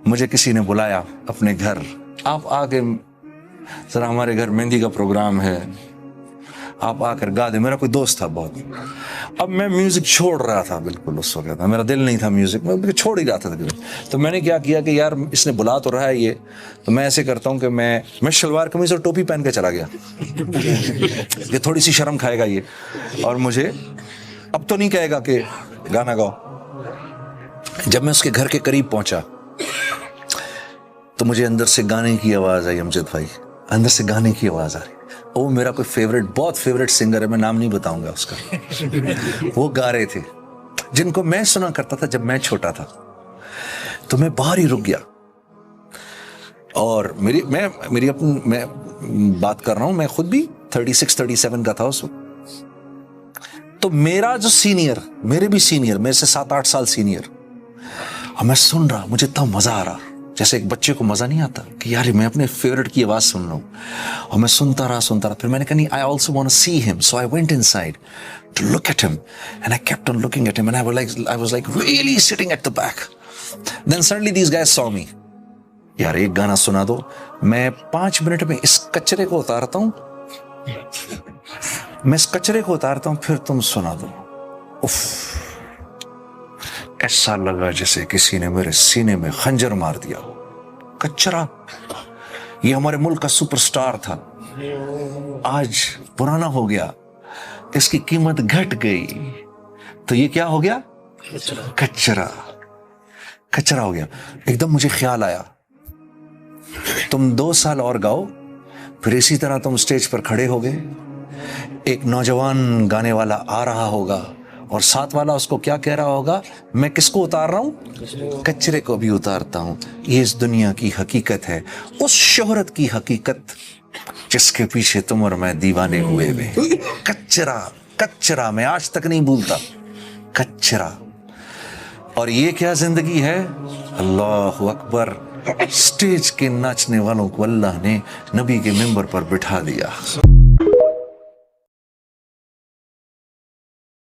मुझे किसी ने बुलाया अपने घर, आप आके जरा हमारे घर मेहंदी का प्रोग्राम है, आप आकर गा दे। मेरा कोई दोस्त था बहुत, अब मैं म्यूजिक छोड़ रहा था बिल्कुल उस वक्त, मेरा दिल नहीं था म्यूजिक में, छोड़ ही रहा था तकरीबन। तो मैंने क्या किया कि यार इसने बुला तो रहा है ये, तो मैं ऐसे करता हूँ कि मैं शलवार कमीज और टोपी पहन के चला गया कि थोड़ी सी शर्म खाएगा ये और मुझे अब तो नहीं कहेगा कि गाना गाओ। जब मैं उसके घर के करीब पहुंचा तो मुझे अंदर से गाने की आवाज आई, अमजद भाई अंदर से गाने की आवाज आ रही। वो मेरा कोई फेवरेट, बहुत फेवरेट सिंगर है, मैं नाम नहीं बताऊंगा उसका। वो गा रहे थे जिनको मैं सुना करता था जब मैं छोटा था। तो मैं बाहर ही रुक गया और मैं बात कर रहा हूं, मैं खुद भी 36-37 का था उस वक्त। तो मेरा जो सीनियर, मेरे भी सीनियर, मेरे से 7-8 साल सीनियर, और मैं सुन रहा, मुझे इतना मजा आ रहा, जैसे एक बच्चे को मजा नहीं आता कि यार मैं अपने फेवरेट की आवाज सुन रहा हूं। और मैं सुनता रहा। फिर मैंने कहा नहीं, I also want to see him, so I went inside to look at him and I kept on looking at him and I was like really sitting at the back. Then suddenly these guys saw me, यार एक गाना सुना दो। मैं 5 minute में इस कचरे को उतारता हूं, फिर तुम सुना दो। उफ, ऐसा लगा जैसे किसी ने मेरे सीने में खंजर मार दिया। कचरा, ये हमारे मुल्क का सुपरस्टार था, आज पुराना हो गया, इसकी कीमत घट गई, तो ये क्या हो गया? कचरा हो गया। एकदम मुझे ख्याल आया, तुम 2 साल और गाओ, फिर इसी तरह तुम स्टेज पर खड़े हो गए, एक नौजवान गाने वाला आ रहा होगा और साथ वाला उसको क्या कह रहा होगा? मैं किसको उतार रहा हूं? कचरे को भी उतारता हूं। ये इस दुनिया की हकीकत है, उस शोहरत की हकीकत जिसके पीछे तुम और मैं दीवाने हुए वे। कचरा मैं आज तक नहीं भूलता, कचरा। और ये क्या जिंदगी है? अल्लाह अकबर। स्टेज के नाचने वालों को अल्लाह ने नबी के मिंबर पर बिठा दिया।